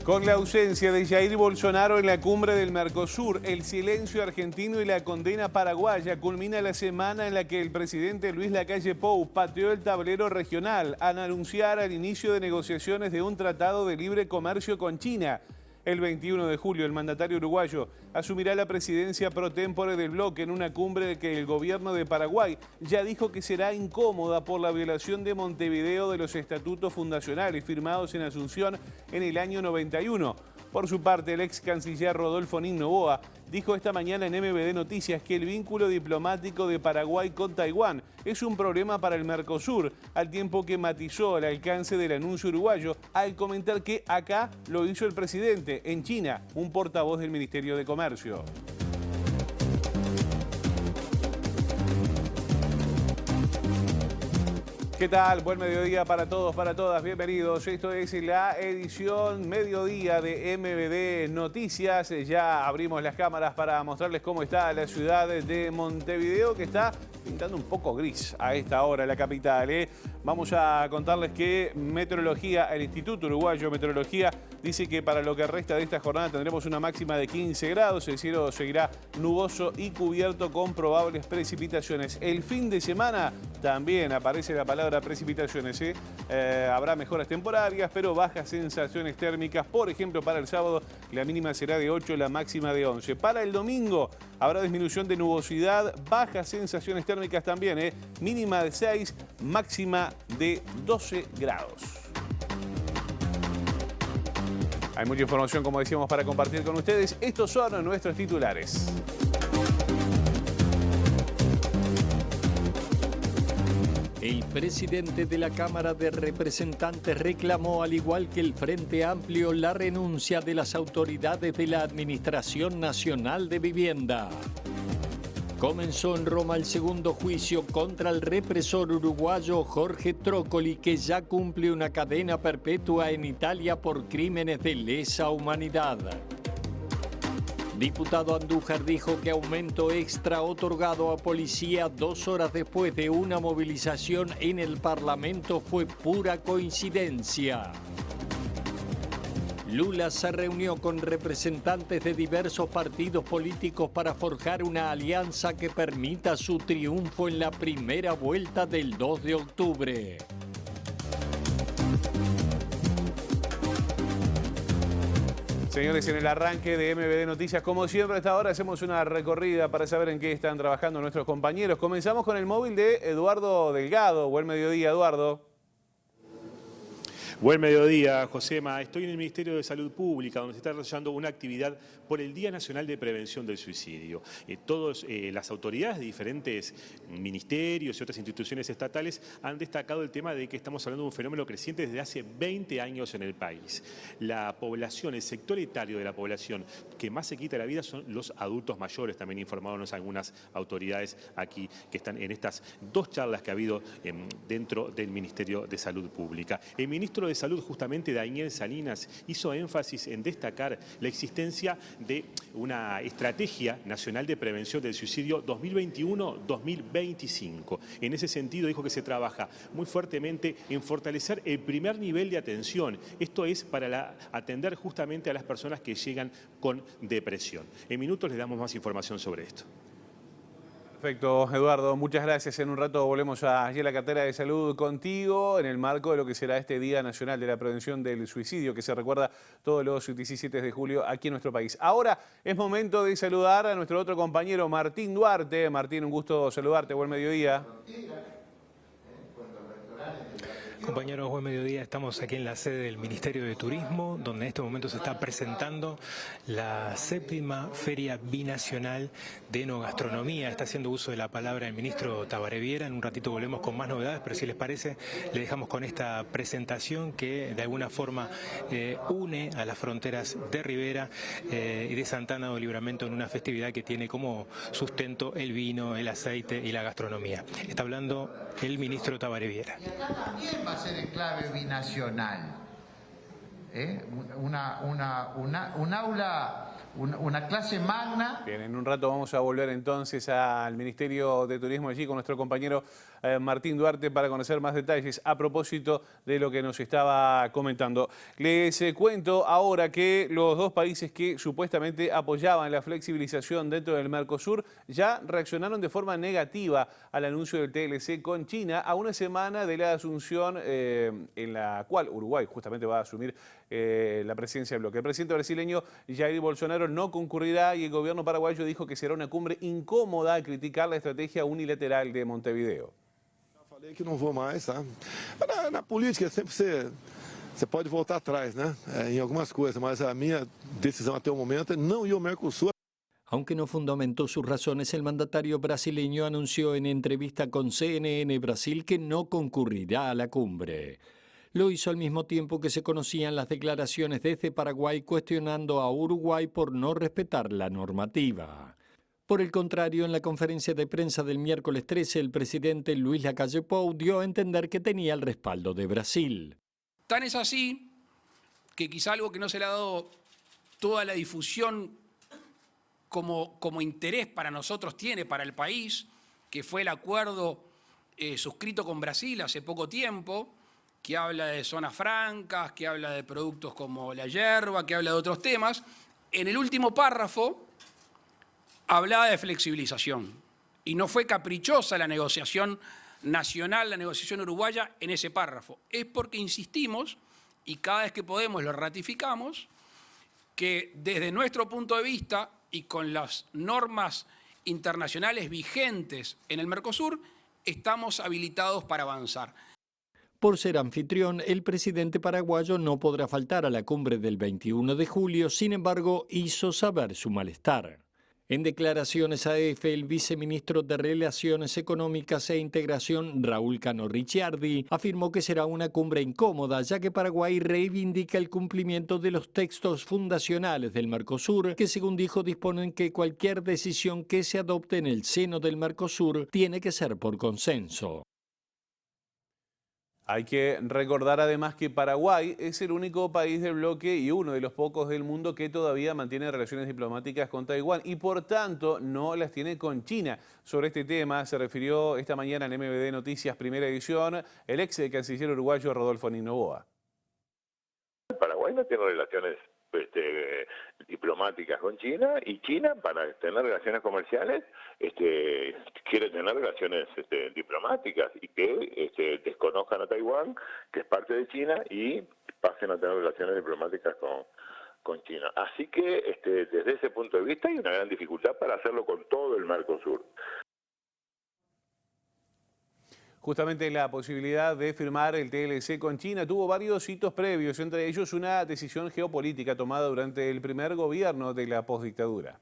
Con la ausencia de Jair Bolsonaro en la cumbre del Mercosur, el silencio argentino y la condena paraguaya culmina la semana en la que el presidente Luis Lacalle Pou pateó el tablero regional al anunciar el inicio de negociaciones de un tratado de libre comercio con China. El 21 de julio, el mandatario uruguayo asumirá la presidencia pro tempore del bloque en una cumbre que el gobierno de Paraguay ya dijo que será incómoda por la violación de Montevideo de los estatutos fundacionales firmados en Asunción en el año 91. Por su parte, el ex canciller Rodolfo Nin Noboa dijo esta mañana en MBD Noticias que el vínculo diplomático de Paraguay con Taiwán es un problema para el Mercosur, al tiempo que matizó el alcance del anuncio uruguayo al comentar que acá lo hizo el presidente, en China, un portavoz del Ministerio de Comercio. ¿Qué tal? Buen mediodía para todos, para todas. Bienvenidos. Esto es la edición mediodía de MBD Noticias. Ya abrimos las cámaras para mostrarles cómo está la ciudad de Montevideo, que está pintando un poco gris a esta hora la capital. Vamos a contarles que Meteorología, el Instituto Uruguayo de Meteorología, dice que para lo que resta de esta jornada tendremos una máxima de 15 grados. El cielo seguirá nuboso y cubierto con probables precipitaciones. El fin de semana también aparece la palabra precipitaciones. Habrá mejoras temporarias, pero bajas sensaciones térmicas. Por ejemplo, para el sábado la mínima será de 8, la máxima de 11. Para el domingo habrá disminución de nubosidad, bajas sensaciones térmicas también. Mínima de 6, máxima de 12 grados. Hay mucha información, como decíamos, para compartir con ustedes. Estos son nuestros titulares. El presidente de la Cámara de Representantes reclamó, al igual que el Frente Amplio, la renuncia de las autoridades de la Administración Nacional de Vivienda. Comenzó en Roma el segundo juicio contra el represor uruguayo Jorge Trócoli, que ya cumple una cadena perpetua en Italia por crímenes de lesa humanidad. Diputado Andújar dijo que aumento extra otorgado a policía 2 horas después de una movilización en el Parlamento fue pura coincidencia. Lula se reunió con representantes de diversos partidos políticos para forjar una alianza que permita su triunfo en la primera vuelta del 2 de octubre. Señores, en el arranque de MBD Noticias, como siempre a esta hora hacemos una recorrida para saber en qué están trabajando nuestros compañeros. Comenzamos con el móvil de Eduardo Delgado. Buen mediodía, Eduardo. Buen mediodía, Josema. Estoy en el Ministerio de Salud Pública, donde se está desarrollando una actividad por el Día Nacional de Prevención del Suicidio. Todas las autoridades de diferentes ministerios y otras instituciones estatales han destacado el tema de que estamos hablando de un fenómeno creciente desde hace 20 años en el país. La población, el sector etario de la población que más se quita la vida son los adultos mayores, también informaron algunas autoridades aquí que están en estas 2 charlas que ha habido dentro del Ministerio de Salud Pública. El ministro de Salud, justamente Daniel Salinas, hizo énfasis en destacar la existencia de una estrategia nacional de prevención del suicidio 2021-2025. En ese sentido dijo que se trabaja muy fuertemente en fortalecer el primer nivel de atención. Esto es para atender justamente a las personas que llegan con depresión. En minutos les damos más información sobre esto. Perfecto, Eduardo, muchas gracias. En un rato volvemos allí a la cartera de salud contigo en el marco de lo que será este Día Nacional de la Prevención del Suicidio, que se recuerda todos los 17 de julio aquí en nuestro país. Ahora es momento de saludar a nuestro otro compañero Martín Duarte. Martín, un gusto saludarte, buen mediodía. Compañeros, buen mediodía. Estamos aquí en la sede del Ministerio de Turismo, donde en este momento se está presentando la 7ª Feria Binacional de Enogastronomía. Está haciendo uso de la palabra el ministro Tabaré Viera. En un ratito volvemos con más novedades, pero si les parece, le dejamos con esta presentación que de alguna forma une a las fronteras de Rivera y de Santana do Livramento en una festividad que tiene como sustento el vino, el aceite y la gastronomía. Está hablando el ministro Tabaré Viera. Va a ser en clave binacional. Un aula una clase magna. Bien, en un rato vamos a volver entonces al Ministerio de Turismo allí con nuestro compañero Martín Duarte para conocer más detalles a propósito de lo que nos estaba comentando. Les cuento ahora que los dos países que supuestamente apoyaban la flexibilización dentro del Mercosur ya reaccionaron de forma negativa al anuncio del TLC con China a una semana de la asunción en la cual Uruguay justamente va a asumir la presidencia del bloque. El presidente brasileño Jair Bolsonaro no concurrirá y el gobierno paraguayo dijo que será una cumbre incómoda al criticar la estrategia unilateral de Montevideo. Falei que não vou mais, tá? Na política sempre você pode voltar atrás, né? Em algumas coisas, mas a minha decisão até o momento é não ir ao Mercosul. Aunque no fundamentó sus razones, el mandatario brasileño anunció en entrevista con CNN Brasil que no concurrirá a la cumbre. Lo hizo al mismo tiempo que se conocían las declaraciones desde Paraguay cuestionando a Uruguay por no respetar la normativa. Por el contrario, en la conferencia de prensa del miércoles 13, el presidente Luis Lacalle Pou dio a entender que tenía el respaldo de Brasil. Tan es así que quizá algo que no se le ha dado toda la difusión como interés para nosotros tiene, para el país, que fue el acuerdo suscrito con Brasil hace poco tiempo, que habla de zonas francas, que habla de productos como la yerba, que habla de otros temas. En el último párrafo hablaba de flexibilización y no fue caprichosa la negociación nacional, la negociación uruguaya en ese párrafo. Es porque insistimos y cada vez que podemos lo ratificamos que desde nuestro punto de vista y con las normas internacionales vigentes en el Mercosur estamos habilitados para avanzar. Por ser anfitrión, el presidente paraguayo no podrá faltar a la cumbre del 21 de julio, sin embargo, hizo saber su malestar. En declaraciones a EFE, el viceministro de Relaciones Económicas e Integración, Raúl Cano Ricciardi, afirmó que será una cumbre incómoda, ya que Paraguay reivindica el cumplimiento de los textos fundacionales del Mercosur, que según dijo disponen que cualquier decisión que se adopte en el seno del Mercosur tiene que ser por consenso. Hay que recordar además que Paraguay es el único país del bloque y uno de los pocos del mundo que todavía mantiene relaciones diplomáticas con Taiwán y por tanto no las tiene con China. Sobre este tema se refirió esta mañana en MBD Noticias Primera Edición el ex canciller uruguayo Rodolfo Noboa. Paraguay no tiene relaciones diplomáticas con China y China para tener relaciones comerciales quiere tener relaciones diplomáticas y que desconozcan a Taiwán, que es parte de China, y pasen a tener relaciones diplomáticas con China. Así que desde ese punto de vista hay una gran dificultad para hacerlo con todo el Mercosur. Justamente la posibilidad de firmar el TLC con China tuvo varios hitos previos, entre ellos una decisión geopolítica tomada durante el primer gobierno de la postdictadura.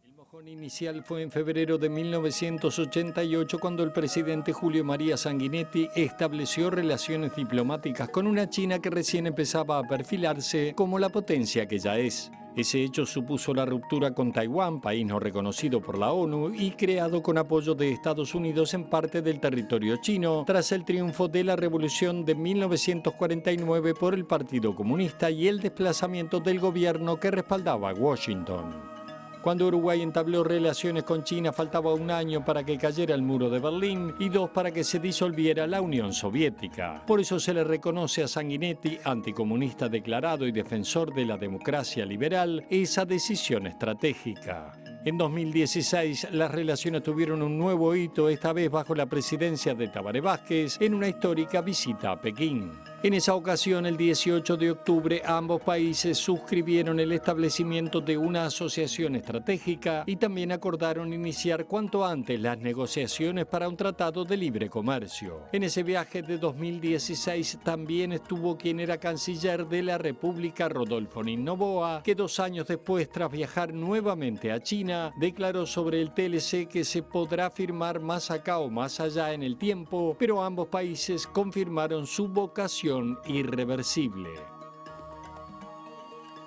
El mojón inicial fue en febrero de 1988 cuando el presidente Julio María Sanguinetti estableció relaciones diplomáticas con una China que recién empezaba a perfilarse como la potencia que ya es. Ese hecho supuso la ruptura con Taiwán, país no reconocido por la ONU y creado con apoyo de Estados Unidos en parte del territorio chino, tras el triunfo de la Revolución de 1949 por el Partido Comunista y el desplazamiento del gobierno que respaldaba a Washington. Cuando Uruguay entabló relaciones con China faltaba un año para que cayera el muro de Berlín y 2 para que se disolviera la Unión Soviética. Por eso se le reconoce a Sanguinetti, anticomunista declarado y defensor de la democracia liberal, esa decisión estratégica. En 2016, las relaciones tuvieron un nuevo hito, esta vez bajo la presidencia de Tabaré Vázquez, en una histórica visita a Pekín. En esa ocasión, el 18 de octubre, ambos países suscribieron el establecimiento de una asociación estratégica y también acordaron iniciar cuanto antes las negociaciones para un tratado de libre comercio. En ese viaje de 2016 también estuvo quien era canciller de la República, Rodolfo Noboa, que 2 años después, tras viajar nuevamente a China, declaró sobre el TLC que se podrá firmar más acá o más allá en el tiempo, pero ambos países confirmaron su vocación irreversible.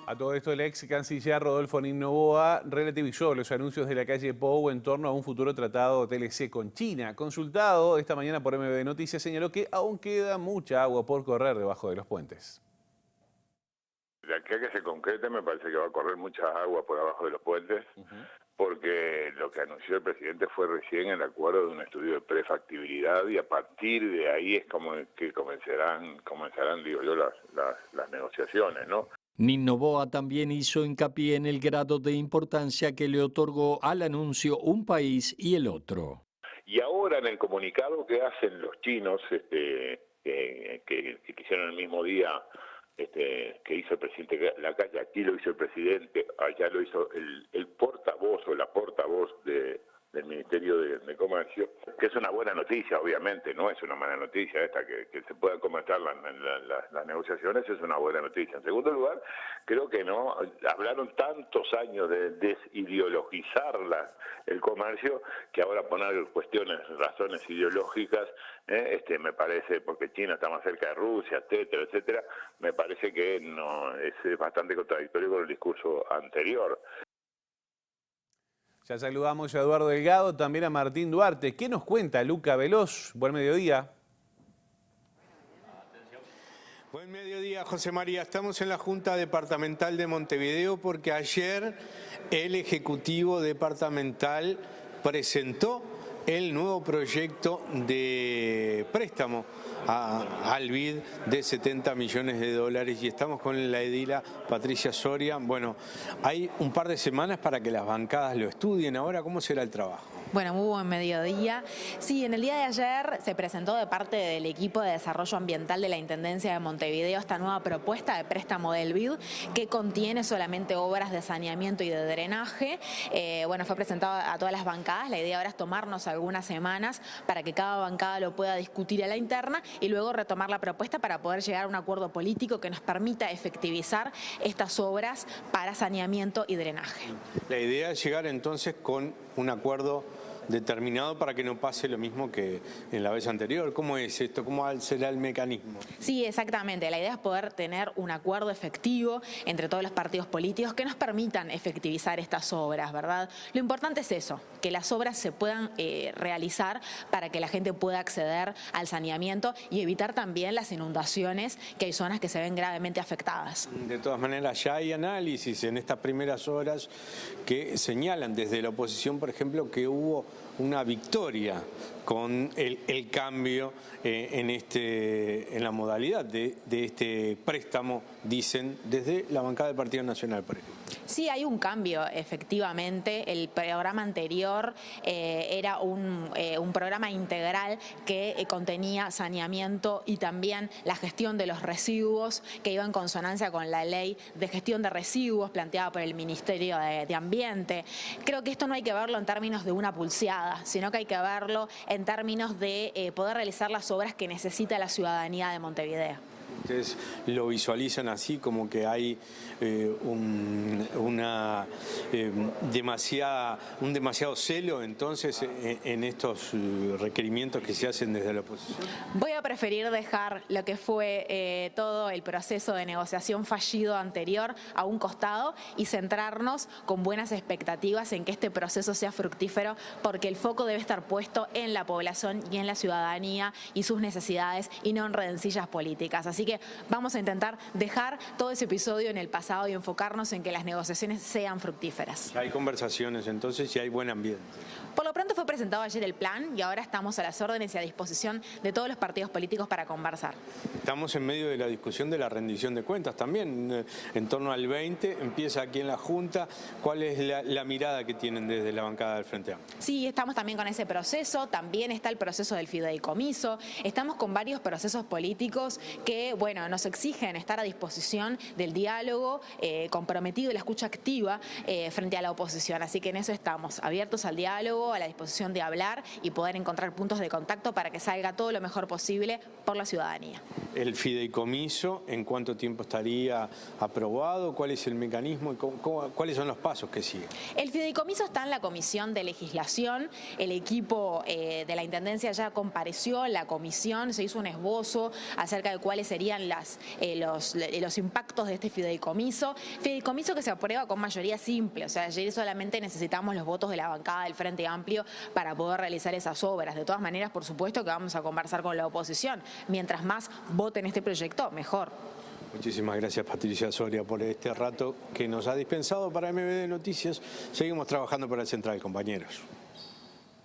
A todo esto, el ex canciller Rodolfo Noboa relativizó los anuncios de Lacalle Pou en torno a un futuro tratado TLC con China. Consultado esta mañana por MBD Noticias, señaló que aún queda mucha agua por correr debajo de los puentes. De aquí a que se concrete me parece que va a correr mucha agua por abajo de los puentes, porque lo que anunció el presidente fue recién el acuerdo de un estudio de prefactibilidad y a partir de ahí es como que comenzarán digo yo, las negociaciones, ¿no? Nino Boa también hizo hincapié en el grado de importancia que le otorgó al anuncio un país y el otro. Y ahora en el comunicado que hacen los chinos, que quisieron el mismo día que hizo el presidente Lacalle, aquí lo hizo el presidente, allá lo hizo el portavoz o la portavoz del Ministerio de Comercio, que es una buena noticia, obviamente, no es una mala noticia esta, que se puedan comenzar las negociaciones, es una buena noticia. En segundo lugar, creo que no hablaron tantos años de desideologizar el comercio, que ahora poner razones ideológicas, me parece, porque China está más cerca de Rusia, etcétera, etcétera, me parece que no es bastante contradictorio con el discurso anterior. Ya saludamos a Eduardo Delgado, también a Martín Duarte. ¿Qué nos cuenta Luca Veloz? Buen mediodía. Buen mediodía, José María. Estamos en la Junta Departamental de Montevideo porque ayer el Ejecutivo Departamental presentó el nuevo proyecto de préstamo al BID de 70 millones de dólares y estamos con la edila Patricia Soria. Bueno, hay un par de semanas para que las bancadas lo estudien. Ahora, ¿cómo será el trabajo? Bueno, muy buen mediodía. Sí, en el día de ayer se presentó de parte del equipo de desarrollo ambiental de la Intendencia de Montevideo esta nueva propuesta de préstamo del BID que contiene solamente obras de saneamiento y de drenaje. Bueno, fue presentado a todas las bancadas. La idea ahora es tomarnos algunas semanas para que cada bancada lo pueda discutir a la interna y luego retomar la propuesta para poder llegar a un acuerdo político que nos permita efectivizar estas obras para saneamiento y drenaje. La idea es llegar entonces con un acuerdo determinado para que no pase lo mismo que en la vez anterior. ¿Cómo es esto? ¿Cómo será el mecanismo? Sí, exactamente. La idea es poder tener un acuerdo efectivo entre todos los partidos políticos que nos permitan efectivizar estas obras, ¿verdad? Lo importante es eso, que las obras se puedan realizar para que la gente pueda acceder al saneamiento y evitar también las inundaciones, que hay zonas que se ven gravemente afectadas. De todas maneras, ya hay análisis en estas primeras horas que señalan desde la oposición, por ejemplo, que hubo una victoria con el cambio en la modalidad de este préstamo, dicen, desde la bancada del Partido Nacional, por ejemplo. Sí, hay un cambio, efectivamente. El programa anterior era un programa integral que contenía saneamiento y también la gestión de los residuos, que iba en consonancia con la ley de gestión de residuos planteada por el Ministerio de Ambiente. Creo que esto no hay que verlo en términos de una pulseada, sino que hay que verlo en términos de poder realizar las obras que necesita la ciudadanía de Montevideo. Ustedes lo visualizan así, como que hay un demasiado celo entonces en estos requerimientos que se hacen desde la oposición. Voy a preferir dejar lo que fue todo el proceso de negociación fallido anterior a un costado y centrarnos con buenas expectativas en que este proceso sea fructífero, porque el foco debe estar puesto en la población y en la ciudadanía y sus necesidades y no en rencillas políticas. Así que vamos a intentar dejar todo ese episodio en el pasado y enfocarnos en que las negociaciones sean fructíferas. Hay conversaciones entonces y hay buen ambiente. Por lo pronto fue presentado ayer el plan y ahora estamos a las órdenes y a disposición de todos los partidos políticos para conversar. Estamos en medio de la discusión de la rendición de cuentas también, en torno al 20, empieza aquí en la Junta. ¿Cuál es la mirada que tienen desde la bancada del Frente Amplio? Sí, estamos también con ese proceso, también está el proceso del fideicomiso, estamos con varios procesos políticos que, bueno, nos exigen estar a disposición del diálogo comprometido y la escucha activa frente a la oposición. Así que en eso estamos, abiertos al diálogo, a la disposición de hablar y poder encontrar puntos de contacto para que salga todo lo mejor posible por la ciudadanía. ¿El fideicomiso en cuánto tiempo estaría aprobado? ¿Cuál es el mecanismo y cuáles son los pasos que siguen? El fideicomiso está en la Comisión de Legislación. El equipo de la Intendencia ya compareció en la comisión, se hizo un esbozo acerca de cuáles serían los impactos de este fideicomiso. Fideicomiso que se aprueba con mayoría simple, o sea, ayer solamente necesitamos los votos de la bancada del Frente Amplio para poder realizar esas obras. De todas maneras, por supuesto que vamos a conversar con la oposición. Mientras más voten este proyecto, mejor. Muchísimas gracias, Patricia Soria, por este rato que nos ha dispensado para MBD Noticias. Seguimos trabajando para el Central, compañeros.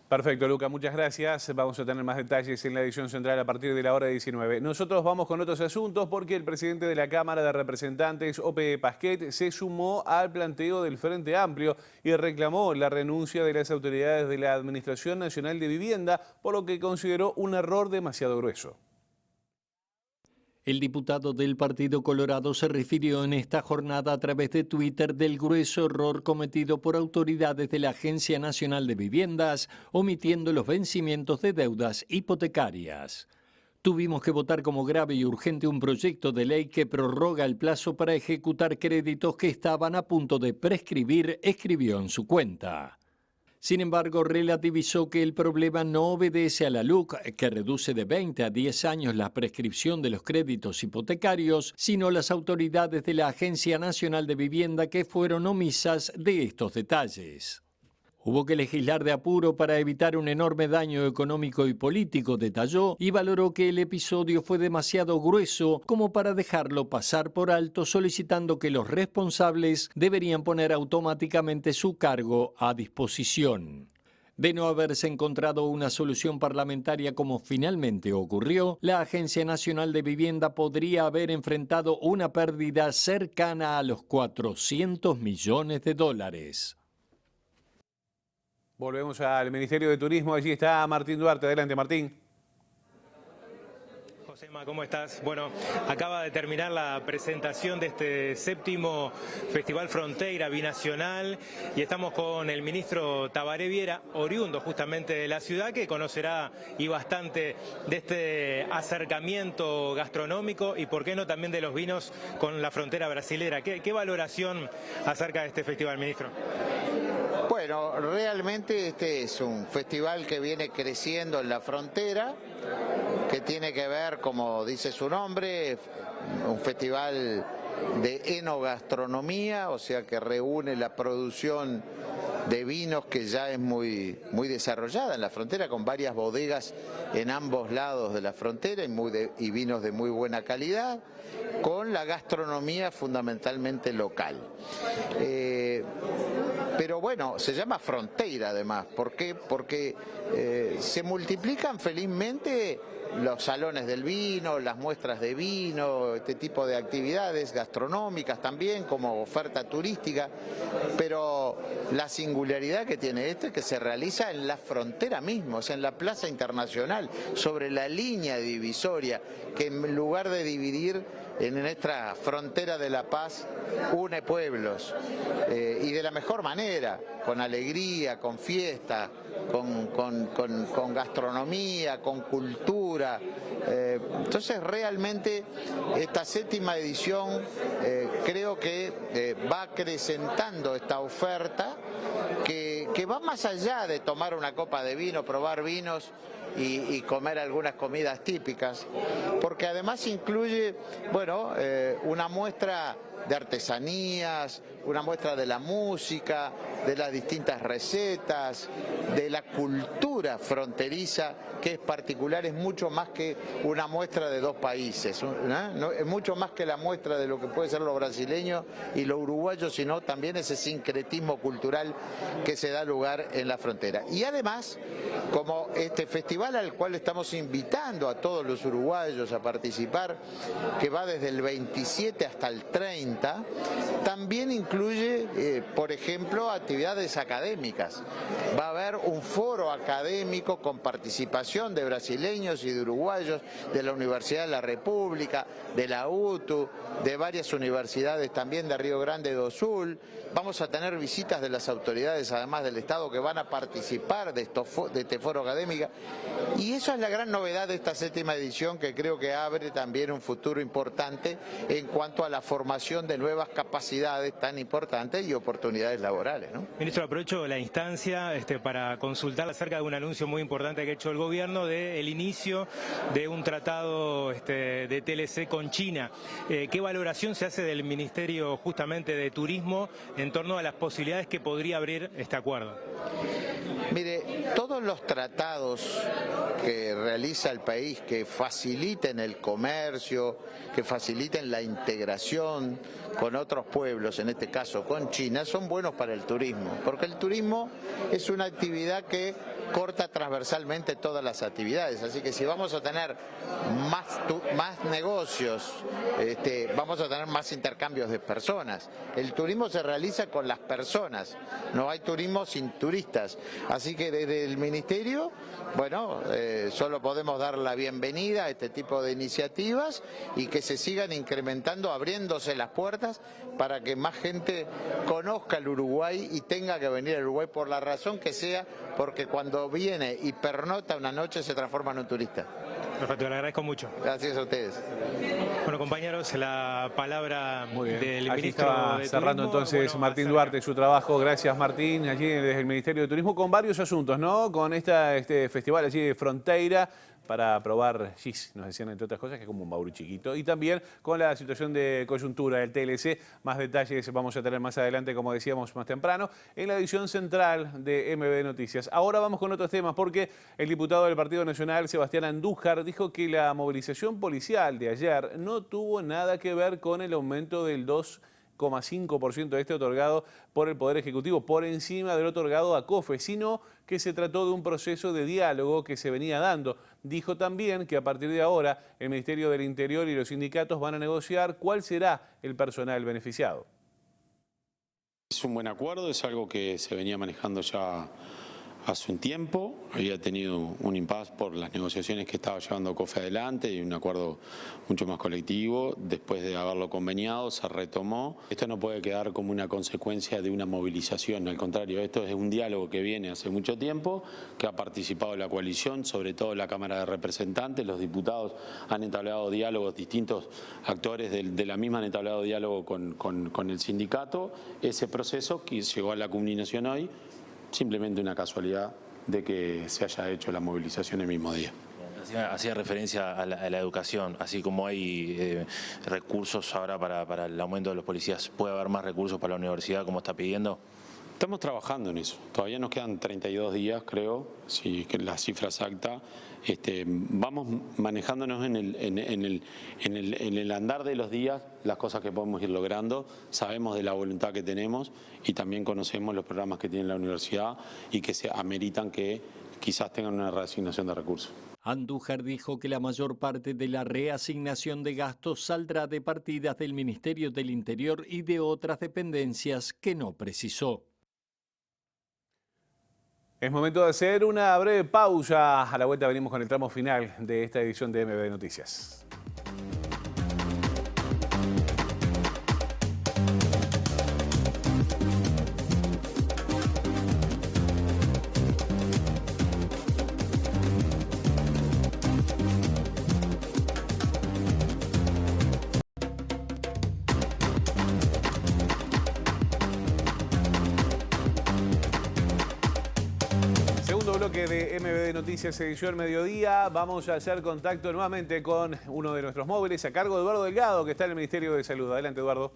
Perfecto, Luca, muchas gracias. Vamos a tener más detalles en la edición central a partir de la hora 19. Nosotros vamos con otros asuntos porque el presidente de la Cámara de Representantes, Ope Pasquet, se sumó al planteo del Frente Amplio y reclamó la renuncia de las autoridades de la Administración Nacional de Vivienda, por lo que consideró un error demasiado grueso. El diputado del Partido Colorado se refirió en esta jornada a través de Twitter del grueso error cometido por autoridades de la Agencia Nacional de Viviendas, omitiendo los vencimientos de deudas hipotecarias. Tuvimos que votar como grave y urgente un proyecto de ley que prorroga el plazo para ejecutar créditos que estaban a punto de prescribir, escribió en su cuenta. Sin embargo, relativizó que el problema no obedece a la LUC, que reduce de 20 a 10 años la prescripción de los créditos hipotecarios, sino las autoridades de la Agencia Nacional de Vivienda que fueron omisas de estos detalles. Hubo que legislar de apuro para evitar un enorme daño económico y político, detalló, y valoró que el episodio fue demasiado grueso como para dejarlo pasar por alto, solicitando que los responsables deberían poner automáticamente su cargo a disposición. De no haberse encontrado una solución parlamentaria como finalmente ocurrió, la Agencia Nacional de Vivienda podría haber enfrentado una pérdida cercana a los 400 millones de dólares. Volvemos al Ministerio de Turismo. Allí está Martín Duarte. Adelante, Martín. Josema, ¿cómo estás? Bueno, acaba de terminar la presentación de este 7º Festival Fronteira Binacional y estamos con el ministro Tabaré Viera, oriundo justamente de la ciudad, que conocerá y bastante de este acercamiento gastronómico y, por qué no, también de los vinos con la frontera brasilera. ¿Qué valoración acerca de este festival, ministro? Bueno, realmente este es un festival que viene creciendo en la frontera, que tiene que ver, como dice su nombre, un festival de enogastronomía, o sea que reúne la producción de vinos que ya es muy desarrollada en la frontera, con varias bodegas en ambos lados de la frontera y vinos de muy buena calidad, con la gastronomía fundamentalmente local. Pero bueno, se llama Fronteira además. ¿Por qué? Porque se multiplican felizmente los salones del vino, las muestras de vino, este tipo de actividades gastronómicas también como oferta turística, pero la singularidad que tiene esto es que se realiza en la frontera misma, o sea, en la Plaza Internacional, sobre la línea divisoria, que en lugar de dividir en nuestra frontera de La Paz, une pueblos, y de la mejor manera, con alegría, con fiesta, con gastronomía, con cultura. Entonces realmente esta 7ª edición creo que va acrecentando esta oferta que va más allá de tomar una copa de vino, probar vinos y comer algunas comidas típicas, porque además incluye, bueno, una muestra de artesanías, una muestra de la música, de las distintas recetas, de la cultura fronteriza, que es particular, es mucho más que una muestra de dos países, ¿no? Es mucho más que la muestra de lo que puede ser lo brasileño y lo uruguayo, sino también ese sincretismo cultural que se da lugar en la frontera. Y además, como este festival al cual estamos invitando a todos los uruguayos a participar, que va desde el 27 hasta el 30, también incluye, por ejemplo, actividades académicas. Va a haber un foro académico con participación de brasileños y de uruguayos, de la Universidad de la República, de la UTU, de varias universidades también de Río Grande do Sul. Vamos a tener visitas de las autoridades, además del Estado, que van a participar de este foro académico. Y eso es la gran novedad de esta 7ª edición, que creo que abre también un futuro importante en cuanto a la formación de nuevas capacidades tan importantes y oportunidades laborales, ¿no? Ministro, aprovecho la instancia para consultar acerca de un anuncio muy importante que ha hecho el gobierno del inicio de un tratado de TLC con China. ¿Qué valoración se hace del Ministerio justamente de Turismo en torno a las posibilidades que podría abrir este acuerdo? acuerdo? Mire, todos los tratados que realiza el país que faciliten el comercio, que faciliten la integración con otros pueblos, en este caso con China, son buenos para el turismo, porque el turismo es una actividad que corta transversalmente todas las actividades, así que si vamos a tener más negocios, vamos a tener más intercambios de personas. El turismo se realiza con las personas, no hay turismo sin turistas, así que desde el Ministerio, bueno, solo podemos dar la bienvenida a este tipo de iniciativas y que se sigan incrementando, abriéndose las puertas para que más gente conozca el Uruguay y tenga que venir al Uruguay por la razón que sea, porque cuando viene y pernota una noche se transforma en un turista. Perfecto, le agradezco mucho. Gracias a ustedes. Bueno, compañeros, la palabra del Aquí ministro estaba de cerrando Turismo. entonces Bueno, Martín acerca. Duarte su trabajo. Gracias, Martín, allí desde el Ministerio de Turismo con varios asuntos, ¿no? Con este festival allí de Fronteira para probar gis, nos decían entre otras cosas, que es como un baúl chiquito. Y también con la situación de coyuntura del TLC. Más detalles vamos a tener más adelante, como decíamos más temprano, en la edición central de MB Noticias. Ahora vamos con otros temas, porque el diputado del Partido Nacional, Sebastián Andújar, dijo que la movilización policial de ayer no tuvo nada que ver con el aumento del 2,5% de este otorgado por el Poder Ejecutivo, por encima del otorgado a COFE, sino que se trató de un proceso de diálogo que se venía dando. Dijo también que a partir de ahora el Ministerio del Interior y los sindicatos van a negociar cuál será el personal beneficiado. Es un buen acuerdo, es algo que se venía manejando ya hace un tiempo, había tenido un impasse por las negociaciones que estaba llevando COFE adelante y un acuerdo mucho más colectivo. Después de haberlo conveniado, se retomó. Esto no puede quedar como una consecuencia de una movilización, al contrario, esto es un diálogo que viene hace mucho tiempo, que ha participado la coalición, sobre todo la Cámara de Representantes, los diputados han entablado diálogos, distintos actores de la misma han entablado diálogo con el sindicato. Ese proceso que llegó a la culminación hoy, simplemente una casualidad de que se haya hecho la movilización el mismo día. Hacía referencia a la educación, así como hay recursos ahora para el aumento de los policías, ¿puede haber más recursos para la universidad como está pidiendo? Estamos trabajando en eso. Todavía nos quedan 32 días, creo, si la cifra exacta. Vamos manejándonos en el andar de los días las cosas que podemos ir logrando. Sabemos de la voluntad que tenemos y también conocemos los programas que tiene la universidad y que se ameritan que quizás tengan una reasignación de recursos. Andújar dijo que la mayor parte de la reasignación de gastos saldrá de partidas del Ministerio del Interior y de otras dependencias que no precisó. Es momento de hacer una breve pausa. A la vuelta venimos con el tramo final de esta edición de MB Noticias. Segundo bloque de MB Noticias, edición mediodía. Vamos a hacer contacto nuevamente con uno de nuestros móviles, a cargo de Eduardo Delgado, que está en el Ministerio de Salud. Adelante, Eduardo.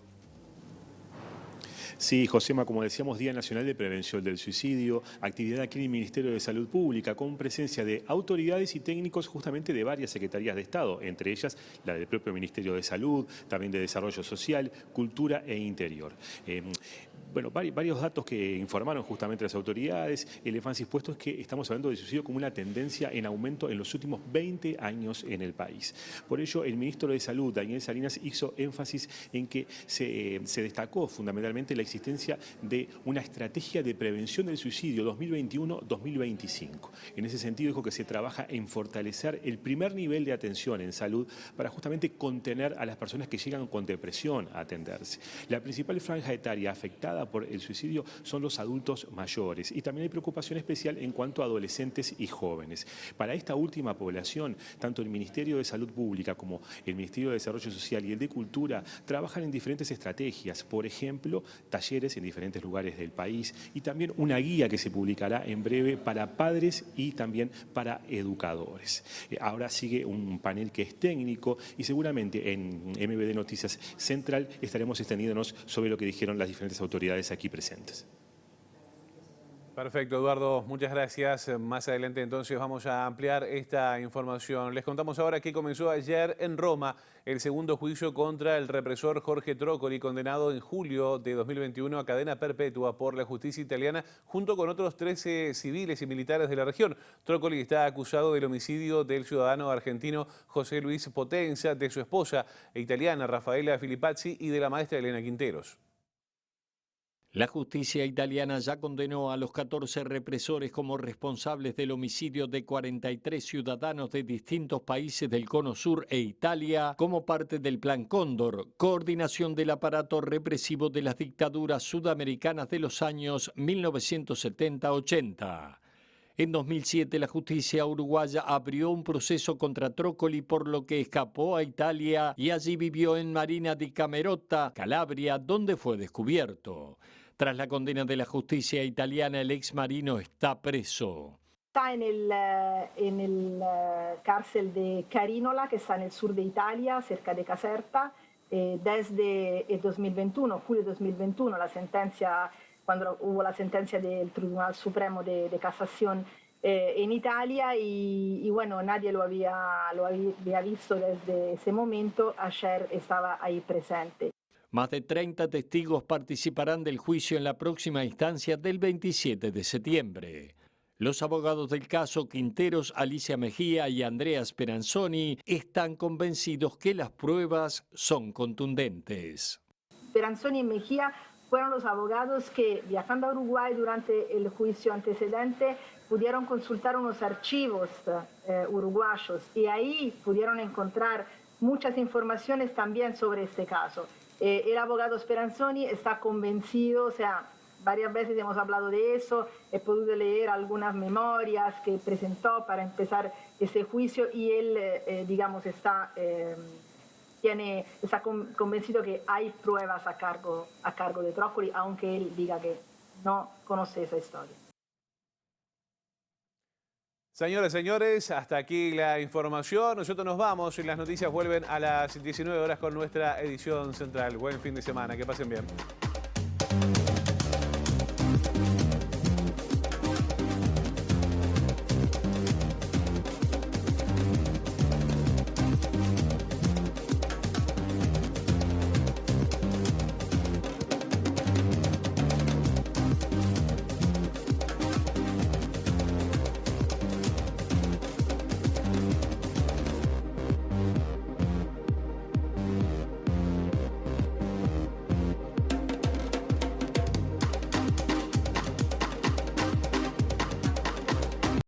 Sí, Josema, como decíamos, Día Nacional de Prevención del Suicidio, actividad aquí en el Ministerio de Salud Pública con presencia de autoridades y técnicos justamente de varias secretarías de Estado, entre ellas la del propio Ministerio de Salud, también de Desarrollo Social, Cultura e Interior. Bueno, varios datos que informaron justamente las autoridades. El énfasis puesto es que estamos hablando de suicidio como una tendencia en aumento en los últimos 20 años en el país. Por ello, el ministro de Salud, Daniel Salinas, hizo énfasis en que se destacó fundamentalmente la existencia de una estrategia de prevención del suicidio 2021-2025. En ese sentido, dijo que se trabaja en fortalecer el primer nivel de atención en salud para justamente contener a las personas que llegan con depresión a atenderse. La principal franja etaria afectada por el suicidio son los adultos mayores y también hay preocupación especial en cuanto a adolescentes y jóvenes. Para esta última población, tanto el Ministerio de Salud Pública como el Ministerio de Desarrollo Social y el de Cultura trabajan en diferentes estrategias, por ejemplo, talleres en diferentes lugares del país y también una guía que se publicará en breve para padres y también para educadores. Ahora sigue un panel que es técnico y seguramente en MBD Noticias Central estaremos extendiéndonos sobre lo que dijeron las diferentes autoridades aquí presentes. Perfecto, Eduardo, muchas gracias. Más adelante entonces vamos a ampliar esta información. Les contamos ahora que comenzó ayer en Roma el segundo juicio contra el represor Jorge Trócoli, condenado en julio de 2021 a cadena perpetua por la justicia italiana, junto con otros 13 civiles y militares de la región. Trócoli está acusado del homicidio del ciudadano argentino José Luis Potenza, de su esposa italiana Rafaela Filipazzi y de la maestra Elena Quinteros. La justicia italiana ya condenó a los 14 represores como responsables del homicidio de 43 ciudadanos de distintos países del Cono Sur e Italia como parte del Plan Cóndor, coordinación del aparato represivo de las dictaduras sudamericanas de los años 1970-80. En 2007, la justicia uruguaya abrió un proceso contra Trócoli, por lo que escapó a Italia y allí vivió en Marina di Camerota, Calabria, donde fue descubierto. Tras la condena de la justicia italiana, el ex marino está preso. Está en el cárcel de Carinola, que está en el sur de Italia, cerca de Caserta, desde el 2021, julio 2021, cuando hubo la sentencia del Tribunal Supremo de Casación en Italia, y bueno, nadie lo había visto desde ese momento. Ayer estaba ahí presente. Más de 30 testigos participarán del juicio en la próxima instancia del 27 de septiembre. Los abogados del caso, Quinteros, Alicia Mejía y Andrea Speranzoni, están convencidos que las pruebas son contundentes. Speranzoni y Mejía fueron los abogados que, viajando a Uruguay durante el juicio antecedente, pudieron consultar unos archivos uruguayos y ahí pudieron encontrar muchas informaciones también sobre este caso. El abogado Speranzoni está convencido, o sea, varias veces hemos hablado de eso, he podido leer algunas memorias que presentó para empezar ese juicio y él, digamos, está convencido que hay pruebas a cargo de Trócoli, aunque él diga que no conoce esa historia. Señoras y señores, hasta aquí la información. Nosotros nos vamos y las noticias vuelven a las 19 horas con nuestra edición central. Buen fin de semana, que pasen bien.